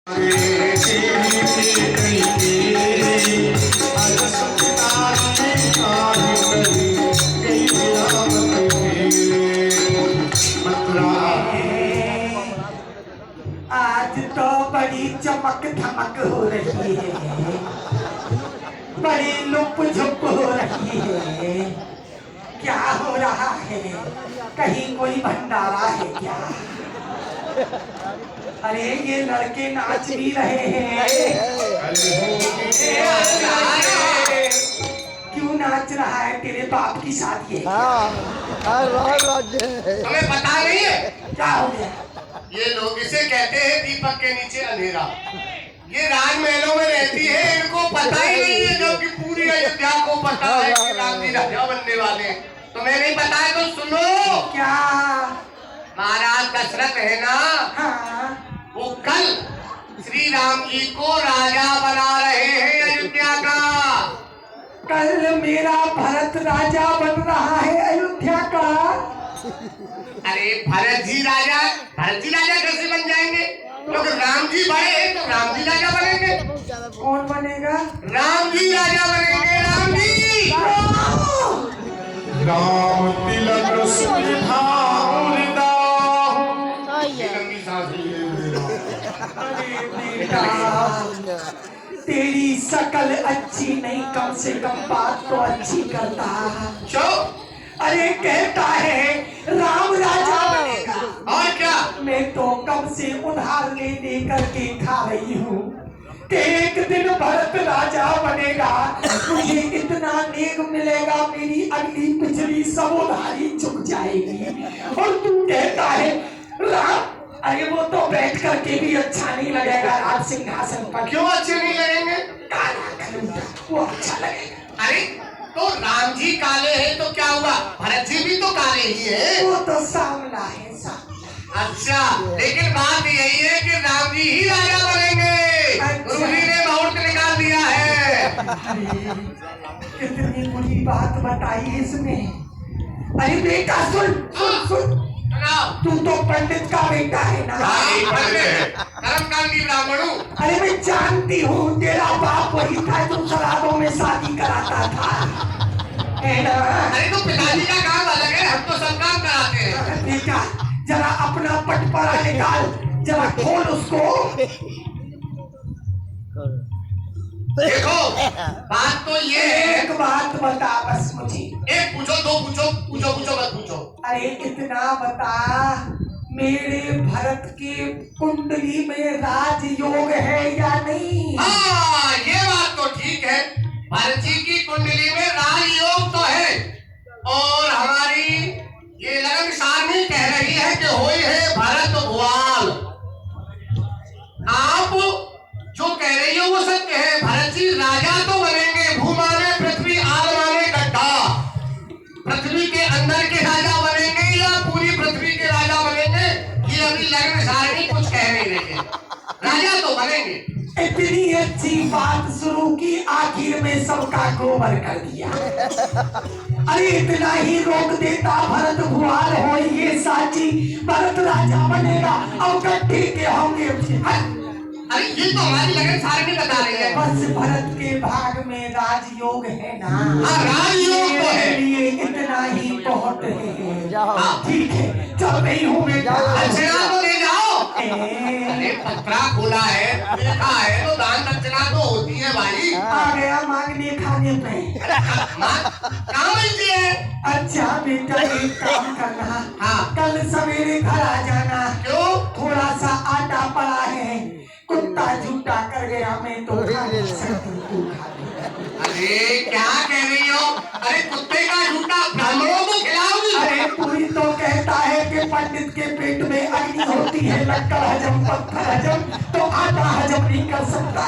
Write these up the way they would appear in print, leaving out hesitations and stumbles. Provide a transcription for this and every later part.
आज तो बड़ी चमक धमक हो रही है, बड़ी लुप झुप हो रही है। क्या हो रहा है? कहीं कोई भंडारा है क्या? अरे ये लड़के नाच भी रहे हैं। क्यों नाच रहा है? तेरे बाप की शादी है। तुम्हें पता नहीं है क्या हो गया? ये लोग इसे कहते हैं दीपक के नीचे अंधेरा। ये राजमहलों में रहती है, इनको पता ही नहीं है, जबकि पूरी अयोध्या को पता है कि राम जी राजा बनने वाले। तुम्हें नहीं पता है तो सुनो। क्या? महाराज दशरथ है ना, हाँ। वो कल श्री राम जी को राजा बना रहे हैं अयोध्या का। कल मेरा भरत राजा बन रहा है अयोध्या का। अरे भरत जी राजा कैसे बन जाएंगे? क्योंकि राम जी बड़े हैं तो राम जी राजा बनेंगे। कौन बनेगा? राम जी राजा बनेंगे, राम जी। राम तिलक सुविधा लंबी सांस लिए। अरे बेटा, तेरी शकल अच्छी नहीं, कम से कम बात तो अच्छी करता। अरे कहता है राम राजा बनेगा, और क्या? मैं तो कब से उधार ले दे करके खा रही हूँ कि एक दिन भरत राजा बनेगा, मुझे इतना नेक मिलेगा, मेरी अगली पिछली सब उधारी चुक जाएगी। और तू कहता है राम। अरे वो तो बैठ करके भी अच्छा नहीं लगेगा राज सिंहासन पर। क्यों अच्छे नहीं लगेंगे? काला खलूटा, वो अच्छा लगेगा। अरे तो राम जी काले हैं तो क्या हुआ? भरत जी भी तो काले ही है। वो तो सामना है, सामना। अच्छा, लेकिन बात यही है कि राम जी ही राजा बनेंगे। अच्छा। गुरु जी ने मुहूर्त निकाल दिया है। कितनी बुरी बात बताई इसने। अरे बेटा सुन सुन सुन, तू तो पंडित का बेटा है ना? कर्मकांडी ब्राह्मण हूँ। अरे मैं जानती हूँ, तेरा बाप वही था जो शराबों में शादी कराता था, है ना? अरे तो पिताजी का काम अलग है, हम तो सब काम कराते हैं। बेटा जरा अपना पटपरा निकाल, जरा खोल उसको। देखो बात तो ये है। एक बात बता बस मुझे। एक पूछो, दो पूछो, पूछो मत पूछो। अरे इतना बता, मेरे भरत की कुंडली में राजयोग है या नहीं? हाँ, ये बात तो ठीक है। भरत जी की कुंडली में राजयोग तो है, और हमारी ये लगन सारणी कह रही है कि होई है भरत भुआल। आप जो कह रही हो वो सत्य है। भरत जी राजा तो बनेंगे, भू माने पृथ्वी, आल माने गड्ढा। पृथ्वी के अंदर के राजा बनेंगे या पूरी पृथ्वी के राजा बनेंगे, ये अभी लगन सारणी कुछ कह नहीं रही है। राजा तो बनेंगे। इतनी अच्छी बात शुरू की, आखिर में सबका गोबर कर दिया। अरे इतना ही रोक देता, भरत भुआल हो ये साची, भरत राजा बनेगा और गड्ढे के होंगे। अरे ये तो हमारी लगन सारणी बता रही है। बस भरत के भाग में राजयोग है ना? हाँ, राजयोग तो है। ये इतना ही बहुत है। हाँ। ठीक है, चल रही हूँ बेटा। दक्षिणा तो ले जाओ। ए, अरे पत्रा खोला है, देखा है तो दान दक्षिणा तो होती है भाई। आ गया मांगने खाने में। कहाँ मिलती है? अच्छा बेटा एक काम करना, हाँ। कल सवेरे घर आ जाना। क्यों? थोड़ा सा आटा पड़ा है, कुत्ता झूठा कर गया, मैं तो खा नहीं सकती, तू खा ले। अरे क्या कह रही हो? अरे कुत्ते का झूठा ब्राह्मणों को खिलाओगी? अरे कोई तो कहता है कि पंडित के पेट में अग्नि होती है, लक्कड़ हजम पत्थर हजम, तो आटा हजम नहीं कर सकता।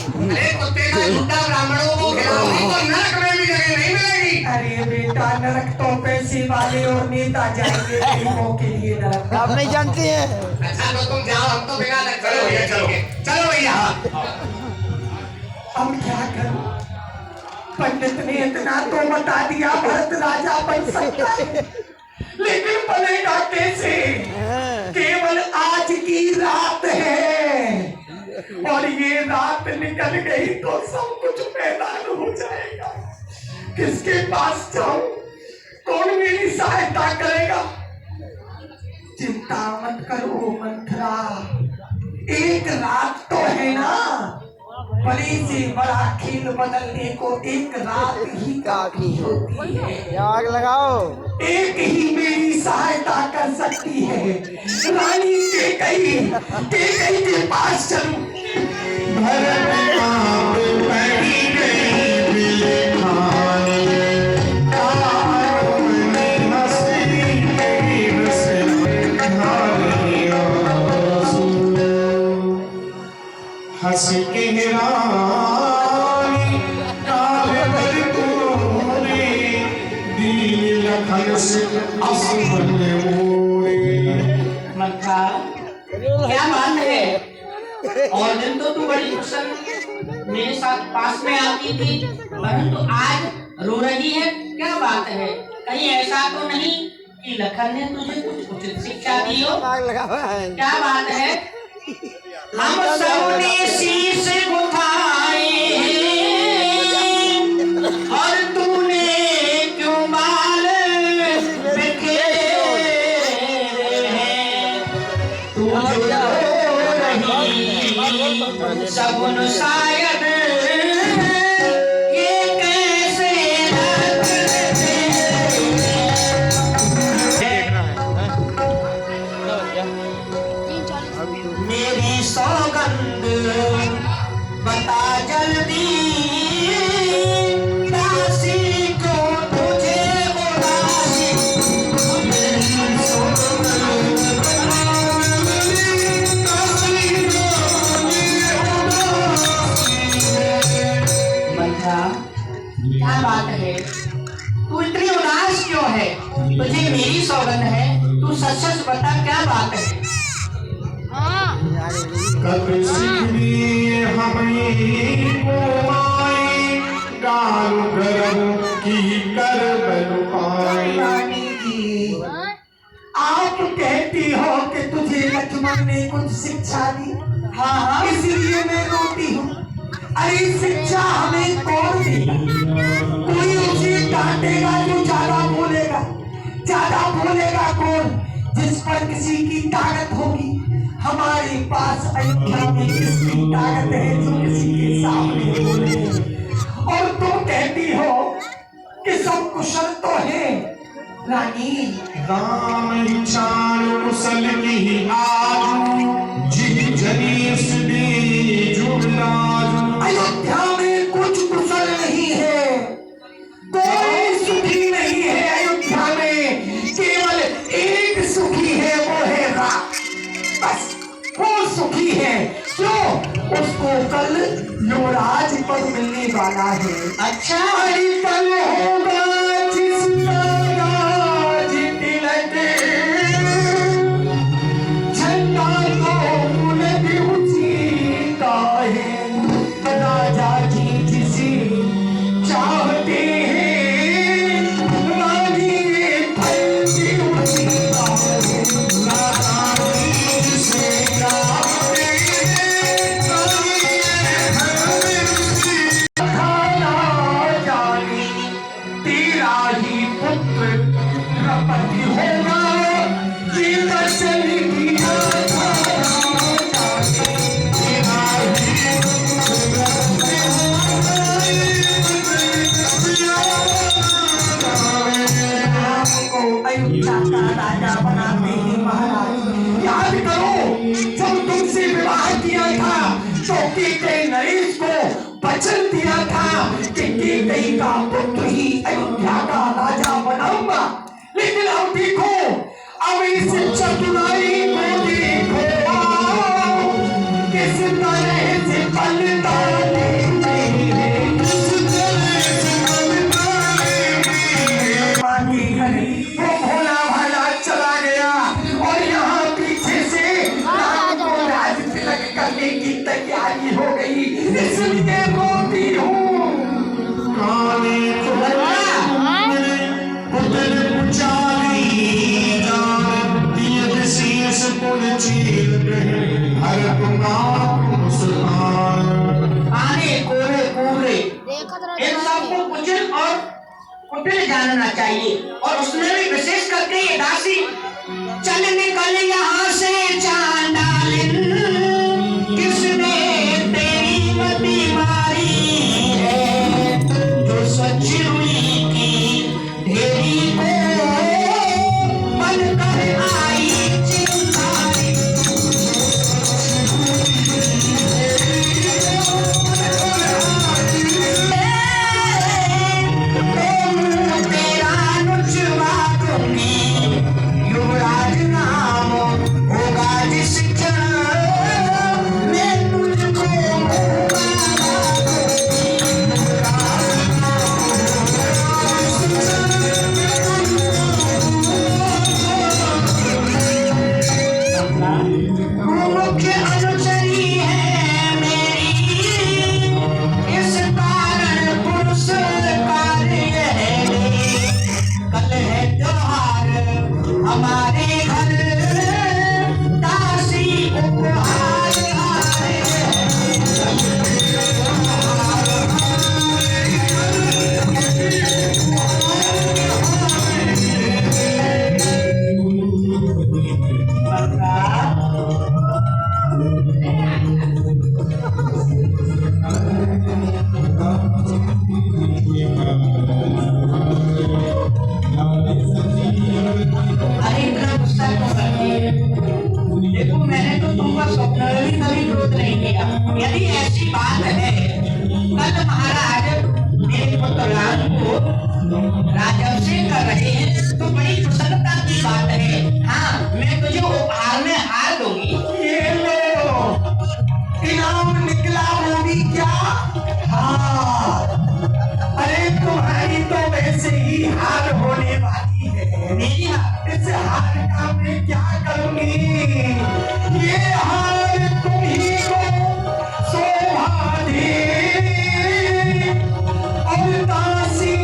अरे कुत्ते का झूठा ब्राह्मणों को खिलाओगी तो नरक में भी जगह नहीं मिलेगी। अरे बेटा नरक तो पैसे वाले और नेता जाएंगे, गरीबों के लिए नरक आप नहीं जानती हैं। अच्छा तो तुम जाओ, हम तो बिना चलो भैया, चलो भैया। अब क्या करूं? पंडित ने इतना तो बता दिया भरत राजा बन सकता है, लेकिन बनेगा कैसे? केवल आज की रात है, और ये रात निकल गई तो सब कुछ मैदान हो जाएगा। किसके पास जाऊं? कौन मेरी सहायता करेगा? चिंता मत करो मंथरा, एक रात तो है ना, बड़ी से बड़ा खेल बदलने को एक रात ही काफी होती है। आग लगाओ। एक ही मेरी सहायता कर सकती है। रानी केकई के पास चलूं। भरत आप पड़ी गई बिलखानी, कानों में हंसी गई धारियां आंसू। हंस के रानी काल पर कोरे, दीन लखन से आसमान मोरे। मंथा, क्या बात है? और दिन तो तू बड़ी प्रसन्न मेरे साथ पास में आती थी, परंतु आज रो रही है, क्या बात है? कहीं ऐसा तो नहीं कि लखन ने तुझे कुछ उचित शिक्षा दी हो? आग लगाओ है। क्या बात है? हम सबने शीश उठाए और तूने क्यों बाल बिखेरे हैं? तू जो सगुन शायद ये कैसे मेरी सौगंध बता जल्दी, दासी को तुझे उदासी। मेरी सौगंध मंथा, क्या बात है? तू इतनी उदास क्यों है? तुझे मेरी सौगंध है, तू सच सच बता, क्या बात है? कब सिखनी हमें को माई, गाल गरम की कर बल पाई। रानी जी, आप कहती हो कि तुझे लक्ष्मण ने कुछ शिक्षा दी, हाँ, इसलिए मैं रोती हूँ। अरे शिक्षा हमें कौन देगा? कोई उसे डांटेगा जो ज्यादा बोलेगा। ज्यादा बोलेगा कौन? जिस पर किसी की ताकत होगी। हमारे पास अयोध्या में किसकी ताकत है जो किसी के सामने बोले? और तुम कहती हो कि सब कुशल तो है। रानी, राम चाण कुशल की आजू, जिन जनीस दी जुड़लाजू। अयोध्या में कुछ कुशल नहीं है, कोई सुखी नहीं है। अयोध्या में केवल एक सुखी है, वो है राम। बस वो सुखी है। क्यों? उसको कल युवराज पद मिलने वाला है। अच्छा, अरे कल होगा जिसका राज तिलक, झंडा को बुलंद ऊंची का है। राजा जी जिसे चाहते हैं, रानी फलती ऊंची का है। राजा जी जिसे चाहते हैं, खाना जाने तेरा ही पुत्र द्रौपदी होगा। ये वचन दिया था, जाने तेरा ही आपको अयोध्या का राजा बनाते हैं महाराज। याद करो, जब तुमसे विवाह किया था तो केकई नरेश को वचन दिया था कि केकई का पुत्र ही अयोध्या का राजा बनाऊंगा। लेकिन अब देखो, अब इस चतुराई को देखो, किस तरह से पलटा लेते हैं, किस तरह से पलटा लेते हैं। बाकी घड़ी वो भोला भाला चला गया और यहाँ पीछे से राम को राज तिलक करने की तैयारी हो गई, इसलिए रोती हूँ। काने को पुतल पुचारी जान, दिए शीश पुर चीर गए। हर कुमार मुस्कान उधर जानना चाहिए। और उसमें भी विशेष करके ये दासी, चल निकल यहाँ से चांडालिन, किसने तेरी मति मारी है, जो सच रुई की ढेरी को बनकर आई चिंगारी। तेरा नुचवा दूंगी, युवराज नाम होगा जिस क्षण मैं तुझको मुख्य अनुचरी है मेरी, इस कारण पुरस्कार है। कल है त्योहार हमारे घर, दासी उपहार आए। अरे इतना गुस्सा क्यों करती है? देखो, मैंने तो तुमका स्वप्न में भी कभी क्रोध नहीं किया। यदि ऐसी बात है, कल महाराज मेरे पुत्र राम को राजर्षि कर रहे हैं तो बड़ी प्रसन्नता की बात है। हाँ, मैं तुझे उपहार में हार दूंगी। ये लो, इनाम निकला वो भी क्या? हार। अरे तुम्हारी तो वैसे ही हार होने वाली है। मेरी हार? इस हार का मैं क्या करूंगी? ये हार तुम्ही को शोभा दे, और दासी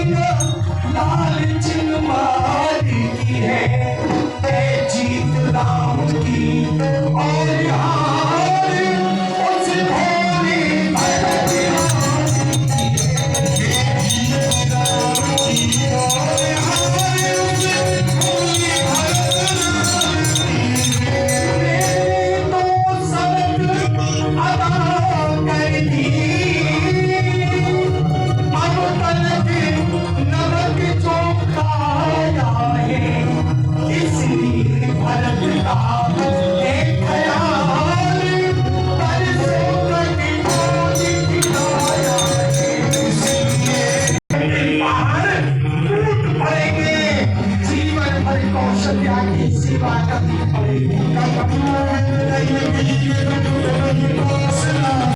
लालच मारी की है, ऐ जीत राम की और हार उस भोले जीवन भर कौशल्या की सेवा करनी पड़ेगी।